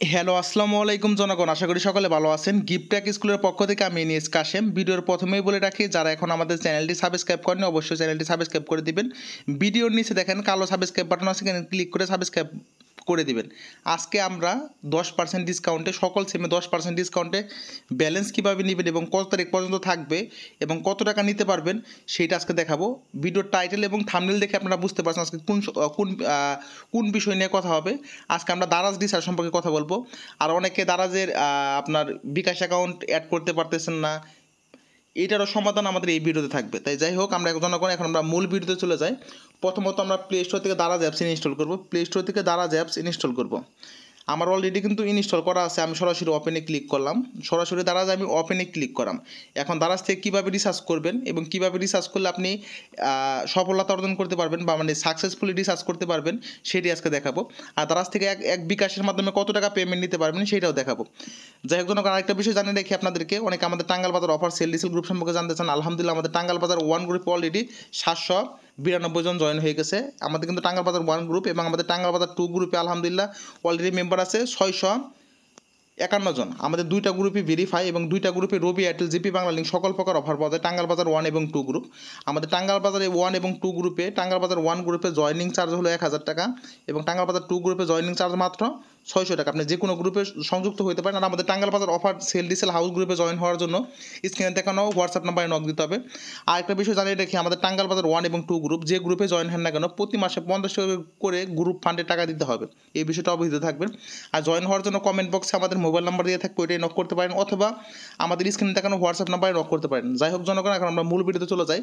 Hello, আসসালামু আলাইকুম জনগণ। আশা করি সকলে ভালো আছেন। গিফট্যাক স্কুলের পক্ষ থেকে আমি ইনিস কাশেম। ভিডিওর প্রথমেই বলে রাখি, যারা এখন আমাদের চ্যানেলটি সাবস্ক্রাইব করেনি অবশ্যই চ্যানেলটি সাবস্ক্রাইব করে দিবেন। ভিডিওর নিচে দেখেন কালো সাবস্ক্রাইব বাটন আছে, এখানে ক্লিক করে সাবস্ক্রাইব করে দিবেন। আজকে আমরা 10% ডিসকাউন্টে, সকল সিমে 10% ডিসকাউন্টে ব্যালেন্স কীভাবে নেবেন এবং কত তারিখ পর্যন্ত থাকবে এবং কত টাকা নিতে পারবেন সেইটা আজকে দেখাবো। ভিডিওর টাইটেল এবং থাম্বনেল দেখে আপনারা বুঝতে পারছেন আজকে কোন বিষয় নিয়ে কথা হবে। আজকে আমরা দারাজ রিচার্জ সম্পর্কে কথা বলবো। আর অনেকে দারাজের আপনার বিকাশ অ্যাকাউন্ট অ্যাড করতে পারতেছেন না, এটারও সমাধান আমাদের এই ভিডিওতে থাকবে। তাই যাই হোক, আমরা জনগণ এখন আমরা মূল ভিডিওতে চলে যাই। প্রথমত আমরা প্লে স্টোর থেকে দারাজ অ্যাপস ইনস্টল করব। প্লে স্টোর থেকে দারাজ অ্যাপস ইনস্টল করব। আমার অলরেডি কিন্তু ইনস্টল করা আছে। আমি সরাসরি ওপেনে ক্লিক করলাম, সরাসরি দারাজ আমি ওপেনে ক্লিক করলাম। এখন দারাজ থেকে কীভাবে রিসার্চ করবেন এবং কীভাবে রিসার্চ করলে আপনি সফলতা অর্জন করতে পারবেন বা মানে সাকসেসফুলি রিসার্চ করতে পারবেন সেটি আজকে দেখাবো। আর দারাজ থেকে এক বিকাশের মাধ্যমে কত টাকা পেমেন্ট নিতে পারবেন সেটাও দেখাবো। যাই হোক জনগণ, আরেকটা বিষয় জানিয়ে রাখি আপনাদেরকে, অনেকে আমাদের টাঙ্গাইল বাজার অফার সেল ডিসেল গ্রুপ সম্পর্কে জানতে চান। আলহামদুলিল্লাহ, আমাদের টাঙ্গাইল বাজার 1 গ্রুপে অলরেডি 792 জন জয়েন হয়ে গেছে। আমাদের কিন্তু টাঙ্গাইল বাজার 1 গ্রুপ এবং আমাদের টাঙ্গাইল বাজার 2 গ্রুপে আলহামদুলিল্লাহ অলরেডি মেম্বার আছে 651 জন। আমাদের দুইটা গ্রুপে ভেরিফাই এবং দুইটা গ্রুপে রবি এয়ারটেল জিপি বাংলা লিঙ্ক সকল প্রকার অফার পাওয়া যায়। টাঙ্গাইল বাজার 1 এবং 2 গ্রুপ, আমাদের টাঙ্গাইল বাজারে 1 এবং 2 গ্রুপে, টাঙ্গাইল বাজার 1 গ্রুপে জয়নিং চার্জ হলো 1000 টাকা এবং টাঙ্গাইল বাজার 2 গ্রুপে জয়নিং চার্জ মাত্র 600 টাকা। আপনি যে কোনো গ্রুপে সংযুক্ত হতে পারেন। আর আমাদের টাঙ্গাইল বাজার অফার সেল ডিসেল হাউস গ্রুপে জয়েন হওয়ার জন্য স্ক্রিনে দেখানো হোয়াটসঅ্যাপ নাম্বারে নক দিতে হবে। আর একটা বিষয় জানিয়ে রাখি, আমাদের টাঙ্গাইল বাজার 1 এবং 2 গ্রুপ যে গ্রুপে জয়েন হন না কেন প্রতি মাসে 50 টাকা করে গ্রুপ ফান্ডে টাকা দিতে হবে। এই বিষয়টা অবহিত থাকবেন। আর জয়েন হওয়ার জন্য কমেন্ট বক্সে আমাদের মোবাইল নাম্বার দিয়ে থাকবে, ওইটাই নক করতে পারেন অথবা আমাদের স্ক্রিনে দেখানো হোয়াটসঅ্যাপ নাম্বারে নক করতে পারেন। যাই হোক জনগণ, এখন আমরা মূল ভিডিওতে চলে যাই।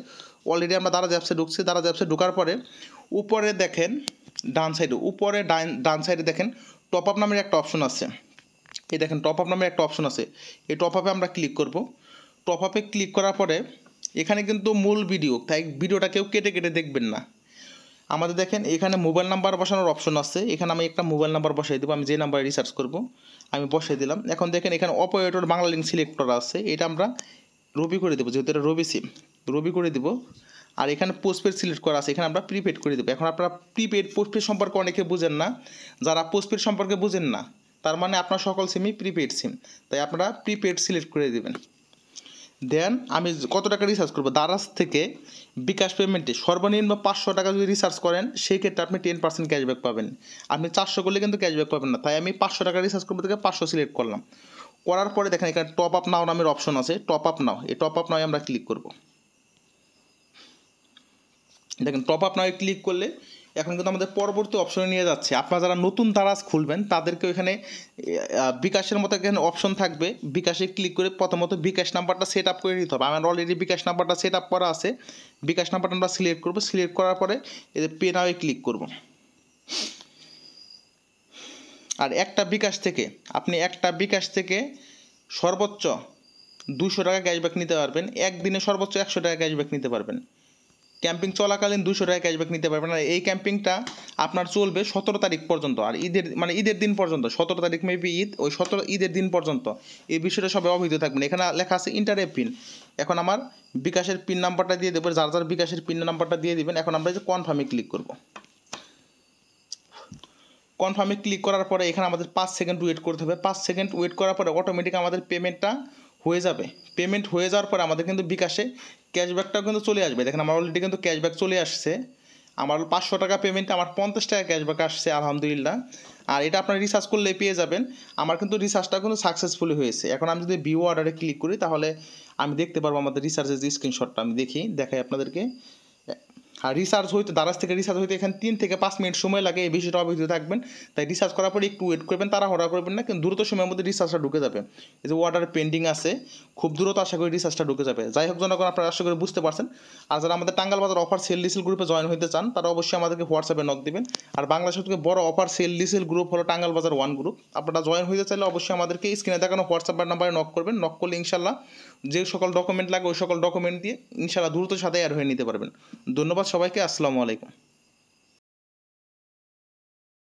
অলরেডি আমরা দারাজ অ্যাপসে ঢুকছি। দারাজ অ্যাপসে ঢোকার পরে উপরে দেখেন ডান সাইডে, উপরে ডান সাইডে দেখেন টপ আপ নামের একটা অপশন আছে। এই দেখেন টপ আপ নামের একটা অপশন আছে। এই টপ আপে আমরা ক্লিক করব। টপ আপে ক্লিক করার পরে এখানে কিন্তু মূল ভিডিও, তাই ভিডিওটা কেউ কেটে কেটে দেখবেন না। আমাদের দেখেন এখানে মোবাইল নাম্বার বসানোর অপশন আছে। এখানে আমি একটা মোবাইল নাম্বার বসাই দেবো, আমি যে নাম্বারে রিসার্চ করব আমি বসাই দিলাম। এখন দেখেন এখানে অপারেটর বাংলা লিঙ্ক সিলেক্ট করা আছে, এটা আমরা রবি করে দেবো, যেহেতু এটা রবি সিম রবি করে দেবো। আর এখানে পোস্টপেড সিলেক্ট করা আছে, এখানে আমরা প্রিপেড করে দেবো। এখন আপনারা প্রিপেড পোস্টপেড সম্পর্কে অনেকে বুঝেন না, যারা পোস্টপেড সম্পর্কে বুঝেন না তার মানে আপনার সকল সিমই প্রিপেড সিম, তাই আপনারা প্রিপেড সিলেক্ট করে দেবেন। দেন আমি কত টাকা রিচার্জ করবো, দারাজ থেকে বিকাশ পেমেন্টে সর্বনিম্ন 500 টাকা যদি রিচার্জ করেন সেই ক্ষেত্রে আপনি 10% ক্যাশব্যাক পাবেন। আপনি 400 করলে কিন্তু ক্যাশব্যাক পাবেন না, তাই আমি 500 টাকা রিচার্জ করবো থেকে 500 সিলেক্ট করলাম। করার পরে দেখেন এখানে টপ আপ নাও নামের অপশন আছে। টপ আপ নাও, এই টপ আপ নাও আমরা ক্লিক করব। দেখেন টপ আপ নাও ক্লিক করলে এখন কিন্তু আমাদের পরবর্তী অপশনে নিয়ে যাচ্ছে। আপনারা যারা নতুন দারাজ খুলবেন তাদেরকে এখানে বিকাশের মতো এখানে অপশন থাকবে, বিকাশে ক্লিক করে প্রথমত বিকাশ নাম্বারটা সেট আপ করে নিতে হবে। আমার অলরেডি বিকাশ নাম্বারটা সেট আপ করা আছে। বিকাশ নাম্বারটা আমরা সিলেক্ট করবো। সিলেক্ট করার পরে এই যে পে নাওয়ে ক্লিক করব। আর একটা বিকাশ থেকে সর্বোচ্চ 200 টাকা ক্যাশব্যাক নিতে পারবেন। একদিনে সর্বোচ্চ 100 টাকা ক্যাশব্যাক নিতে পারবেন। ক্যাম্পিং চলাকালীন 200 টাকা ক্যাশব্যাক নিতে পারবেন। আর এই ক্যাম্পিংটা আপনার চলবে 17 তারিখ পর্যন্ত। আর ঈদের দিন পর্যন্ত, 17 তারিখ মেবি ঈদ, ওই 17 ঈদের দিন পর্যন্ত এই বিষয়টা সবাই অবহিত থাকবেন। এখানে লেখা আছে ইন্টার এ পিন। এখন আমার বিকাশের পিন নাম্বারটা দিয়ে দেবো, যার বিকাশের পিন নাম্বারটা দিয়ে দিবেন। এখন আমরা যে কনফার্মে ক্লিক করব। কনফার্মে ক্লিক করার পরে এখানে আমাদের 5 সেকেন্ড ওয়েট করতে হবে। 5 সেকেন্ড ওয়েট করার পরে অটোমেটিক আমাদের পেমেন্টটা হয়ে যাবে। পেমেন্ট হয়ে যাওয়ার পরে আমাদের কিন্তু বিকাশে ক্যাশব্যাকটাও কিন্তু চলে আসবে। দেখেন আমার অলরেডি কিন্তু ক্যাশব্যাক চলে আসছে। আমার 500 টাকা পেমেন্টে আমার 50 টাকা ক্যাশব্যাক আসছে আলহামদুলিল্লাহ। আর এটা আপনার রিচার্জ করলে পেয়ে যাবেন। আমার কিন্তু রিচার্জটা কিন্তু সাকসেসফুলি হয়েছে। এখন আমি যদি ভিউ অর্ডারে ক্লিক করি তাহলে আমি দেখতে পারবো আমাদের রিচার্জের যে স্ক্রিনশটটা আমি দেখাই আপনাদেরকে। আর রিচার্জ হইতে দারাজ থেকে রিচার্জ হইতে এখানে 3 থেকে 5 মিনিট সময় লাগে, এই বিষয়টা অবহিত থাকবেন। তাই রিচার্জ করার পরে একটু ওয়েট করবেন, তাড়াহুড়া করবেন না, কিন্তু দ্রুত সময়ের মধ্যে রিচার্জটা ঢুকে যাবে। এই যে অর্ডার পেন্ডিং আছে, খুব দ্রুত আশা করি রিচার্জটা ঢুকে যাবে। যাই হোক জনগণ, আপনারা আশা করি বুঝতে পারছেন। আর যারা আমাদের টাঙ্গাইল বাজার অফার সেল ডিসেল গ্রুপে জয়েন হতে চান তারা অবশ্যই আমাদেরকে হোয়াটসঅ্যাপে নক দিবেন। আর বাংলাদেশের থেকে বড় অফার সেল ডিসেল গ্রুপ হলো টাঙ্গাইল বাজার 1 গ্রুপ। আপনারা জয়েন হতে চাইলে অবশ্যই আমাদেরকে স্ক্রিনে দেখানো হোয়াটসঅ্যাপ নাম্বারে নক করবেন। নক করলে ইনশাল্লাহ যে সকল ডকুমেন্ট লাগে ওই সকল ডকুমেন্ট দিয়ে ইনশাল্লাহ দ্রুত সাথে অ্যাড হয়ে নিতে পারবেন। ধন্যবাদ সবাইকে। আসসালামু আলাইকুম।